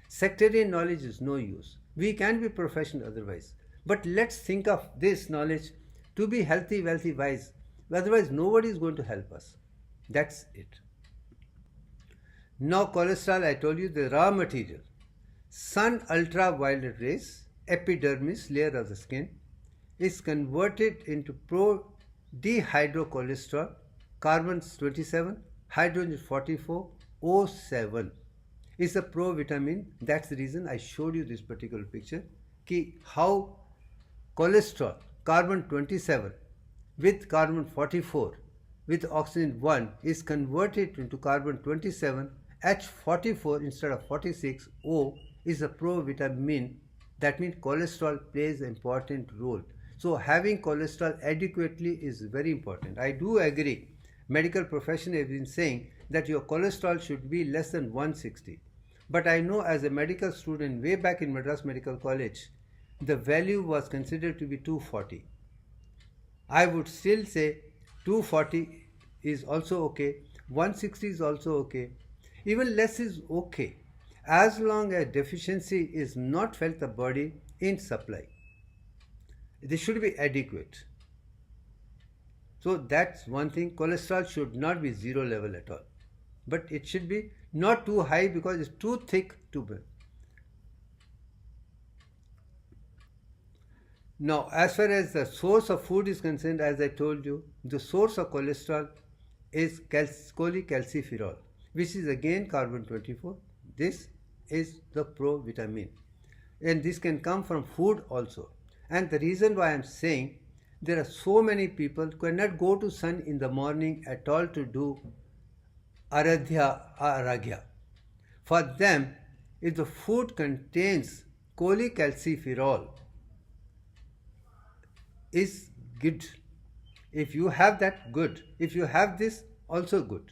Sectarian knowledge is no use. We can be professional otherwise. But let's think of this knowledge to be healthy, wealthy, wise. Otherwise, nobody is going to help us. That's it. Now, cholesterol, I told you, the raw material. Sun ultraviolet rays, epidermis, layer of the skin, is converted into pro-dehydrocholesterol, carbon 27, hydrogen 44, O7 is a provitamin. That's the reason I showed you this particular picture. How cholesterol, carbon 27 with carbon 44 with oxygen 1 is converted into carbon 27, H44 instead of 46, O is a provitamin. That means cholesterol plays an important role. So having cholesterol adequately is very important. I do agree. Medical profession has been saying that your cholesterol should be less than 160. But I know as a medical student way back in Madras Medical College, the value was considered to be 240. I would still say 240 is also okay, 160 is also okay, even less is okay, as long as deficiency is not felt the body in supply. This should be adequate. So that's one thing. Cholesterol should not be zero level at all, but it should be not too high because it's too thick to burn. Now, as far as the source of food is concerned, as I told you, the source of cholesterol is cholecalciferol, which is again carbon 24. This is the provitamin, and this can come from food also. And the reason why I am saying, there are so many people who cannot go to sun in the morning at all to do aragya. For them, if the food contains cholecalciferol, is good. If you have that, good. If you have this, also good.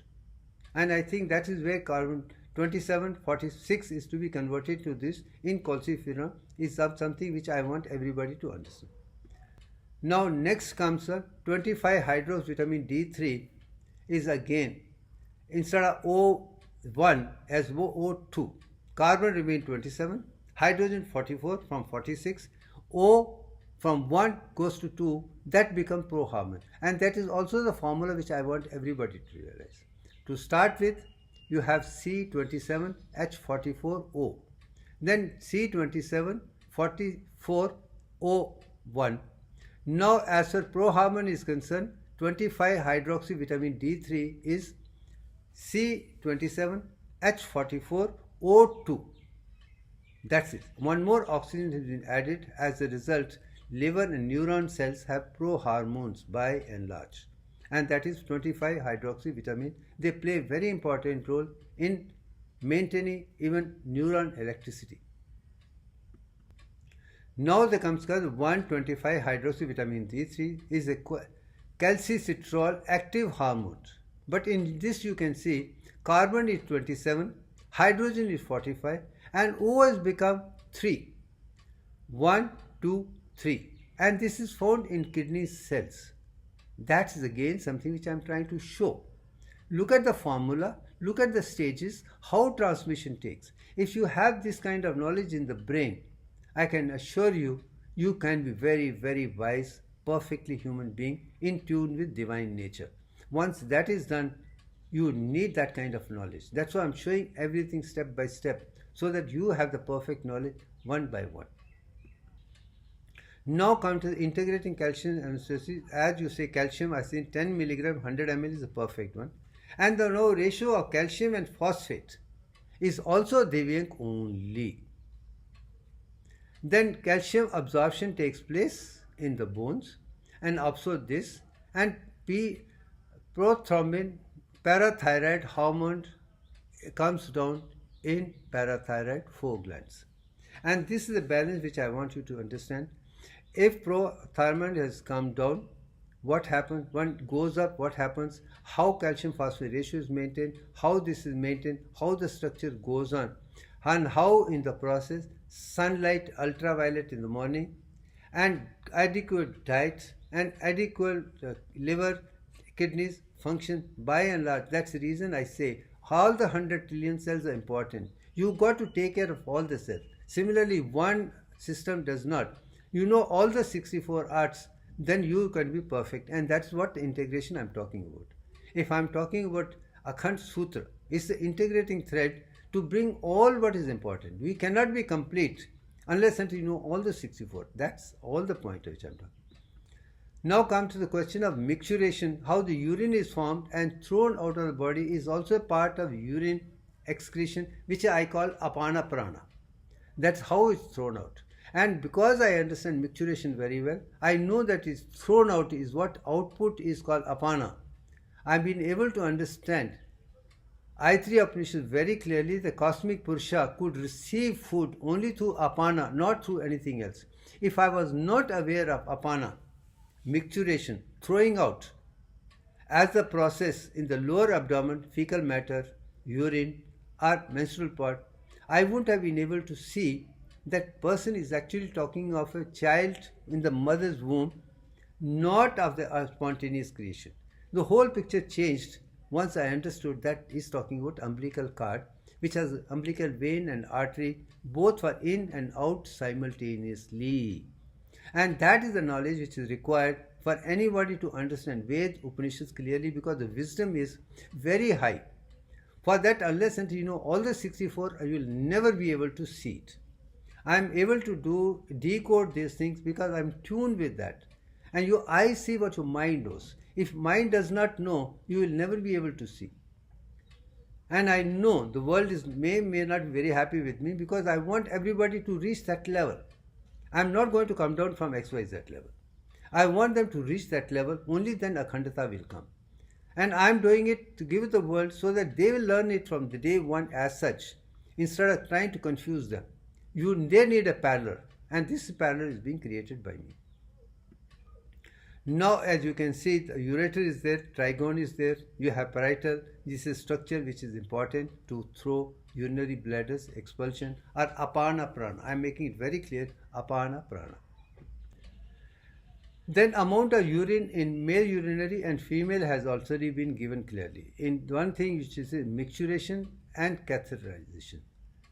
And I think that is where carbon 27, 46 is to be converted to this in calciferol is something which I want everybody to understand. Now next comes 25 hydrox vitamin D3 is again instead of O1 as O2. Carbon remain 27, hydrogen 44 from 46, O from 1 goes to 2, that becomes prohormone. And that is also the formula which I want everybody to realize. To start with, you have C27H44O, then C2744O1. Now as far prohormone is concerned, 25 hydroxy vitamin D3 is C27H44O2. That's it. One more oxygen has been added. As a result, liver and neuron cells have prohormones by and large, and that is 25 hydroxy vitamin. They play a very important role in maintaining even neuron electricity. Now the comes 125 hydroxy vitamin D3 is a calcitriol active hormone, but in this you can see carbon is 27, hydrogen is 45, and O has become 3. 1, 2, 3, and this is found in kidney cells. That is again something which I am trying to show. Look at the formula, look at the stages, how transmission takes. If you have this kind of knowledge in the brain, I can assure you, you can be very, very wise, perfectly human being in tune with divine nature. Once that is done, you need that kind of knowledge. That's why I'm showing everything step by step so that you have the perfect knowledge one by one. Now come to the integrating calcium homeostasis. As you say calcium, I think 10 milligram 100 ml is a perfect one. And the now ratio of calcium and phosphate is also Divyank only. Then calcium absorption takes place in the bones and absorb this, and P prothrombin parathyroid hormone comes down in parathyroid 4 glands. And this is the balance which I want you to understand. If prothrombin has come down, what happens? One goes up, what happens? How calcium phosphate ratio is maintained, how this is maintained, how the structure goes on, and how in the process sunlight, ultraviolet in the morning, and adequate diet and adequate liver, kidneys function by and large. That's the reason I say all the 100 trillion cells are important. You got to take care of all the cells. Similarly, one system does not. You know all the 64 arts, then you can be perfect. And that's what integration I'm talking about. If I'm talking about Akhand Sutra, it's the integrating thread to bring all what is important. We cannot be complete unless until you know all the 64. That's all the point which I'm talking. Now come to the question of micturition. How the urine is formed and thrown out of the body is also a part of urine excretion, which I call apana prana. That's how it's thrown out. And because I understand micturition very well, I know that it's thrown out is what output is called apana. I've been able to understand I3 Upanishad very clearly. The cosmic Purusha could receive food only through apana, not through anything else. If I was not aware of apana, micturition, throwing out, as the process in the lower abdomen, fecal matter, urine or menstrual part, I wouldn't have been able to see that person is actually talking of a child in the mother's womb, not of the spontaneous creation. The whole picture changed once I understood that he's talking about umbilical cord, which has umbilical vein and artery both for in and out simultaneously. And that is the knowledge which is required for anybody to understand Ved Upanishads clearly, because the wisdom is very high. For that, unless until you know all the 64, you will never be able to see it. I am able to decode these things because I am tuned with that. And your eyes see what your mind knows. If mind does not know, you will never be able to see. And I know the world may not be very happy with me because I want everybody to reach that level. I am not going to come down from XYZ level. I want them to reach that level, only then Akhandata will come. And I am doing it to give it the world so that they will learn it from the day one as such, instead of trying to confuse them. They need a parallel, and this parallel is being created by me. Now, as you can see, the ureter is there, trigone is there, you have parietal. This is structure which is important to throw urinary bladders, expulsion, or apana prana. I am making it very clear, apana prana. Then amount of urine in male urinary and female has also been given clearly. In one thing which is micturition and catheterization.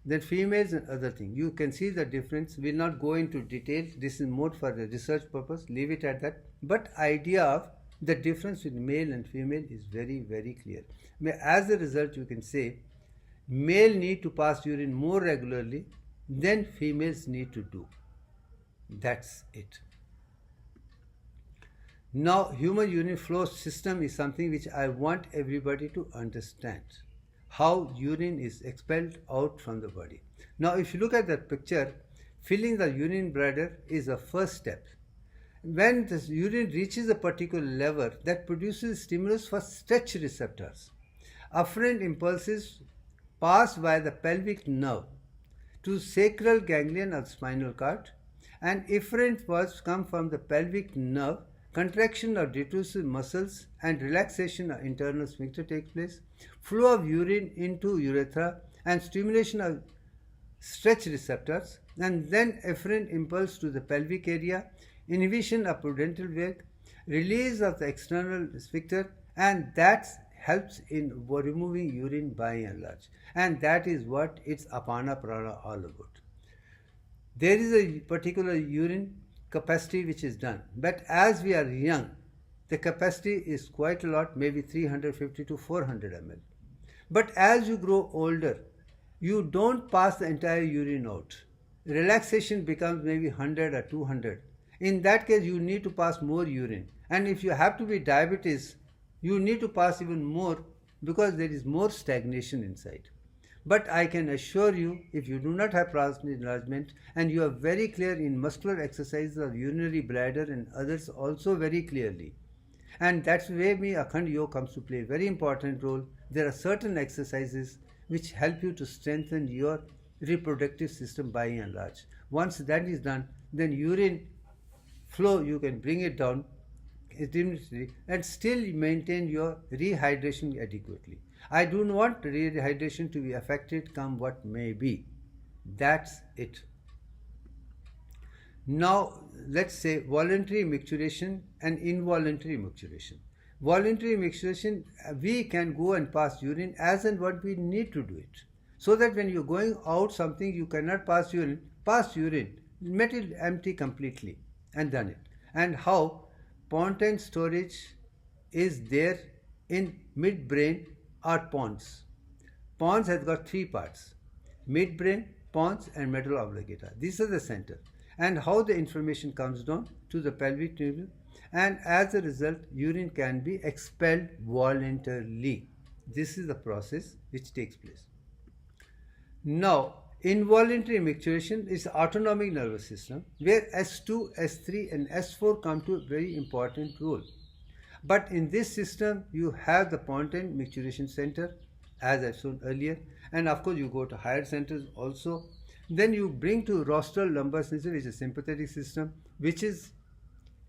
Then females and other thing. You can see the difference. We will not go into detail. This is more for the research purpose. Leave it at that. But idea of the difference between male and female is very, very clear. As a result, you can say male need to pass urine more regularly than females need to do. That's it. Now, human urine flow system is something which I want everybody to understand. How urine is expelled out from the body. Now, if you look at that picture, filling the urine bladder is the first step. When the urine reaches a particular level, that produces stimulus for stretch receptors. Afferent impulses pass via the pelvic nerve to sacral ganglion of spinal cord, and efferent pulses come from the pelvic nerve. Contraction of detrusor muscles and relaxation of internal sphincter takes place. Flow of urine into urethra and stimulation of stretch receptors, and then efferent impulse to the pelvic area, inhibition of prudental vague, release of the external sphincter, and that helps in removing urine by and large. And that is what it's apana prana all about. There is a particular urine capacity which is done, but as we are young, the capacity is quite a lot, maybe 350 to 400 ml. But as you grow older, you don't pass the entire urine out. Relaxation becomes maybe 100 or 200. In that case, you need to pass more urine. And if you have to be diabetes, you need to pass even more because there is more stagnation inside. But I can assure you, if you do not have prostate enlargement and you are very clear in muscular exercises of urinary bladder and others also very clearly, and that's where Akhand Yoga comes to play a very important role. There are certain exercises which help you to strengthen your reproductive system by and large. Once that is done, then urine flow you can bring it down and still maintain your rehydration adequately. I do not want rehydration to be affected come what may be. That's it. Now, let's say voluntary micturition and involuntary micturition. Voluntary micturition, we can go and pass urine as and what we need to do it. So that when you're going out something you cannot pass urine, let it empty completely and done it. And how Pontin storage is there in midbrain or pons. Pons has got three parts: midbrain, pons and medulla oblongata. These are the center. And how the information comes down to the pelvic tubule, and as a result urine can be expelled voluntarily. This is the process which takes place. Now, involuntary micturition is autonomic nervous system where S2, S3 and S4 come to a very important role. But in this system you have the Pontin micturition center, as I've shown earlier, and of course you go to higher centers also. Then you bring to rostral lumbar system, which is a sympathetic system, which is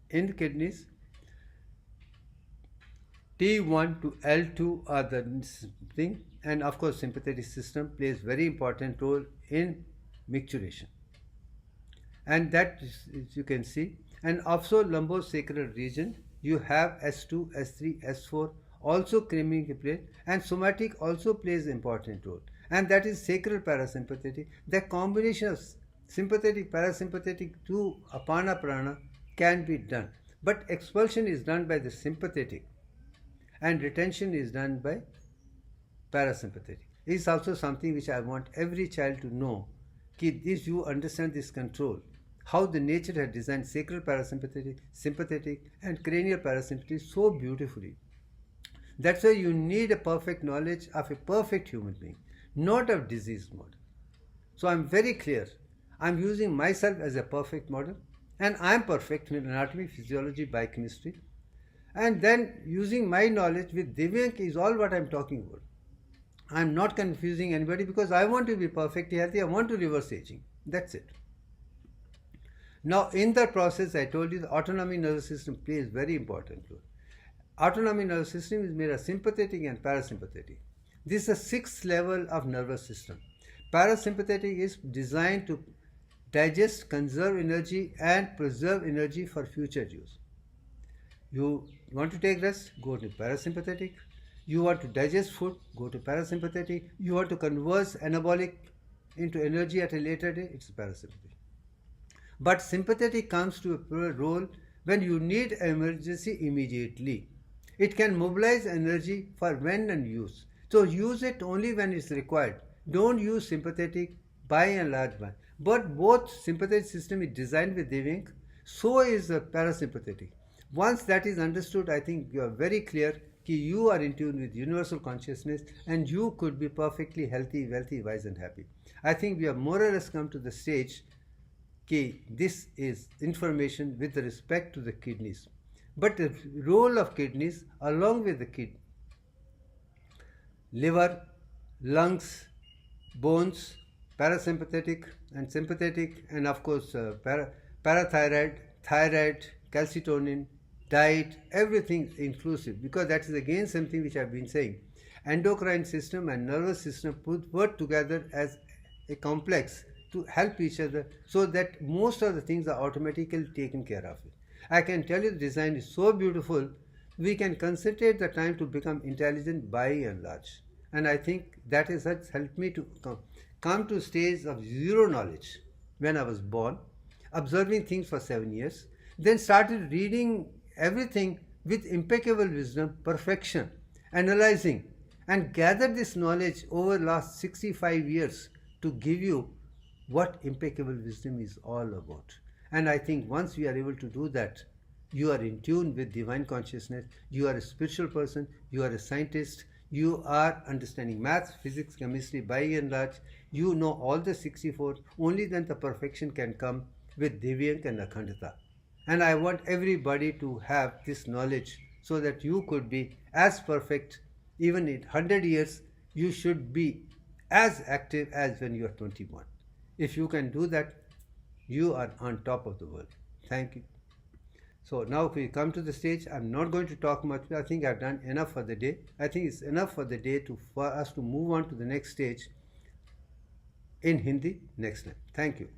in the kidneys. T1 to L2 are the thing, and of course sympathetic system plays very important role in micturition. And that is, as you can see, and also lumbosacral region, you have S2, S3, S4 also coming play, and somatic also plays an important role, and that is sacral parasympathetic. The combination of sympathetic parasympathetic to apana prana can be done, but expulsion is done by the sympathetic and retention is done by parasympathetic. It is also something which I want every child to know, if you understand this control, how the nature has designed sacral parasympathetic, sympathetic and cranial parasympathetic so beautifully. That's why you need a perfect knowledge of a perfect human being, not of disease model. So I'm very clear. I'm using myself as a perfect model, and I'm perfect in anatomy, physiology, biochemistry. And then using my knowledge with Divyank is all what I'm talking about. I'm not confusing anybody because I want to be perfectly healthy. I want to reverse aging. That's it. Now in that process, I told you the autonomic nervous system plays very important role. Autonomic nervous system is made of sympathetic and parasympathetic. This is the sixth level of nervous system. Parasympathetic is designed to digest, conserve energy and preserve energy for future use. You want to take rest, go to parasympathetic. You want to digest food, go to parasympathetic. You want to convert anabolic into energy at a later day, it's parasympathetic. But sympathetic comes to a role when you need emergency immediately. It can mobilize energy for when and use. So use it only when it's required. Don't use sympathetic by and large. But both sympathetic system is designed with Divyank, so is the parasympathetic. Once that is understood, I think you are very clear that you are in tune with universal consciousness and you could be perfectly healthy, wealthy, wise and happy. I think we have more or less come to the stage that this is information with respect to the kidneys. But the role of kidneys along with the liver, lungs, bones, parasympathetic and sympathetic, and of course parathyroid, thyroid, calcitonin, diet, everything inclusive, because that is again something which I have been saying. Endocrine system and nervous system work together as a complex to help each other so that most of the things are automatically taken care of. I can tell you the design is so beautiful, we can concentrate the time to become intelligent by and large. And I think that has helped me to come to a stage of zero knowledge when I was born, observing things for 7 years, then started reading everything with impeccable wisdom, perfection, analyzing, and gathered this knowledge over the last 65 years to give you what impeccable wisdom is all about. And I think once we are able to do that, you are in tune with divine consciousness, you are a spiritual person, you are a scientist, You are understanding maths, physics, chemistry by and large. You know all the 64. Only then the perfection can come with Divyank and Akhandata. And I want everybody to have this knowledge so that you could be as perfect. Even in 100 years, you should be as active as when you are 21. If you can do that, you are on top of the world. Thank you. So now if we come to the stage, I'm not going to talk much. I think I've done enough for the day. I think it's enough for the day for us to move on to the next stage in Hindi next time. Thank you.